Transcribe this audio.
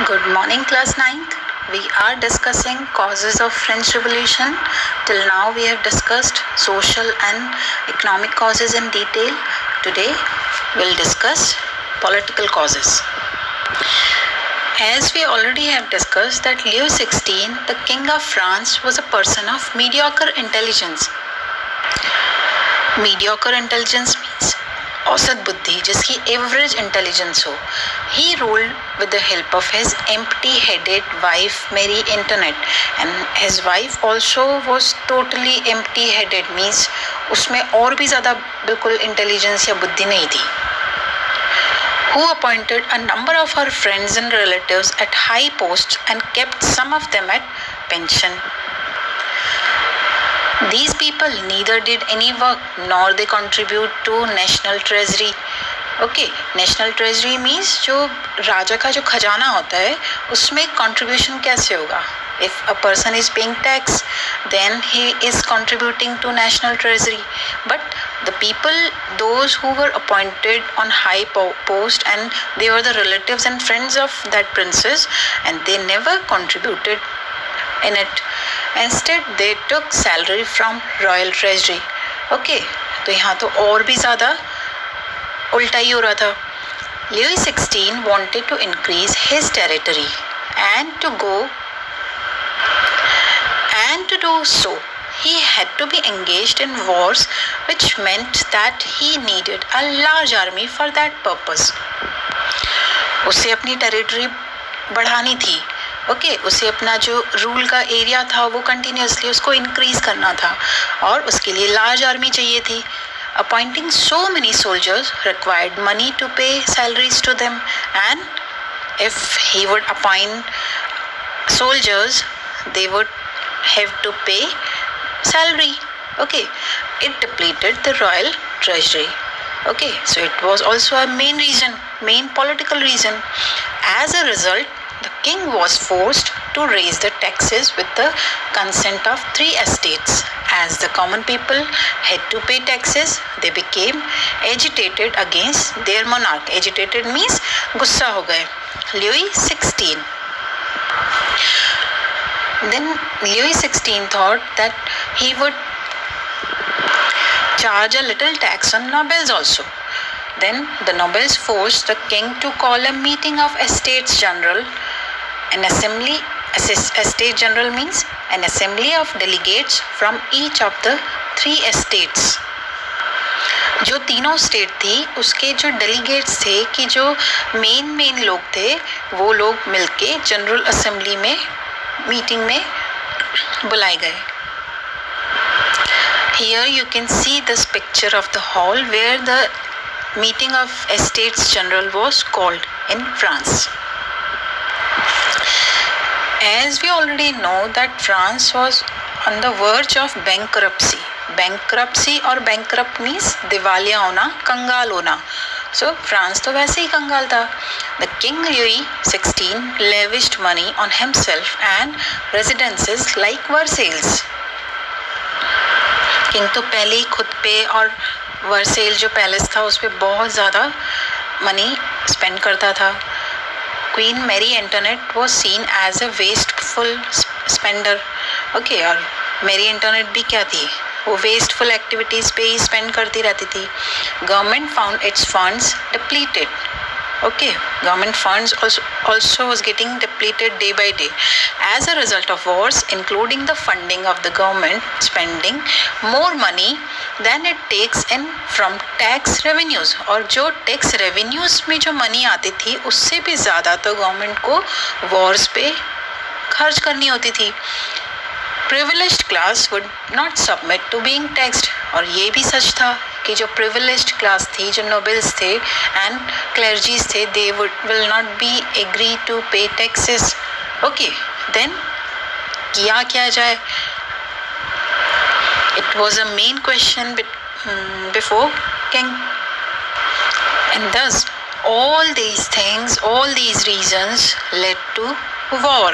Good morning, class 9th. We are discussing causes of French Revolution. Till now, we have discussed social and economic causes in detail. Today, we'll discuss political causes. As we already have discussed that Louis XVI, the King of France, was a person of mediocre intelligence. Mediocre intelligence means औसत बुद्धि, जिसकी average intelligence हो. He ruled with the help of his empty-headed wife Marie Antoinette, and his wife also was totally empty-headed, means उसमें और भी ज़्यादा बिल्कुल intelligence या बुद्धि नहीं थी. Who appointed a number of her friends and relatives at high posts and kept some of them at pension. These people neither did any work nor they contribute to national treasury. Okay, national treasury means जो राजा का जो खजाना होता है उसमें contribution कैसे होगा? If a person is paying tax, then he is contributing to national treasury. But the people, those who were appointed on high post, and they were the relatives and friends of that princess, and they never contributed in it. Instead, they took salary from royal treasury. Okay, तो यहाँ तो और भी ज़्यादा उल्टा ही हो रहा था. Louis XVI wanted to increase his territory, and to do so, he had to be engaged in wars, which meant that he needed a large army for that purpose. उसे अपनी टेरिटरी बढ़ानी थी. ओके, उसे अपना जो rule का area था वो कंटिन्यूसली उसको इंक्रीज करना था और उसके लिए लार्ज आर्मी चाहिए थी. Appointing so many soldiers required money to pay salaries to them, and if he would appoint soldiers, they would have to pay salary. Okay, it depleted the royal treasury. Okay, so it was also a main political reason. As a result, the king was forced to raise the taxes with the consent of 3 estates. As the common people had to pay taxes, they became agitated against their monarch. Agitated means गुस्सा हो गए. Louis XVI. Then Louis XVI thought that he would charge a little tax on nobles also. Then the nobles forced the king to call a meeting of Estates General. An assembly, Estate General means an assembly of delegates from each of the 3 estates. जो तीनों state थी उसके जो delegates थे कि जो main लोग थे वो लोग मिलके जनरल असेंबली में मीटिंग में बुलाए गए. Here you can see this picture of the hall where the meeting of Estates General was called in France. As we already know that France was on the verge of bankruptcy. Bankruptcy और bankrupt means दिवालिया होना, कंगाल होना. So France तो वैसे ही कंगाल था. The King Louis XVI lavished money on himself and residences like Versailles. King तो पहले ही खुद पे और वर्सेल जो पैलेस था उस पर बहुत ज़्यादा मनी स्पेंड करता था. Queen Marie Antoinette was seen as a wasteful spender. Okay, और Marie Antoinette भी क्या थी, वो wasteful activities पे ही spend करती रहती थी. Government found its funds depleted. Okay, government funds also was getting depleted day by day as a result of wars, including the funding of the government spending more money than it takes in from tax revenues. और जो tax revenues में जो money आती थी उससे भी ज़्यादा तो government को wars पे खर्च करनी होती थी. Privileged class would not submit to being taxed. और ये भी सच था कि जो privileged class थी, जो nobles थे and clergies थे, they will not be agree to pay taxes. Okay, then क्या जाए? It was a main question before king, and thus all these things, all these reasons led to war.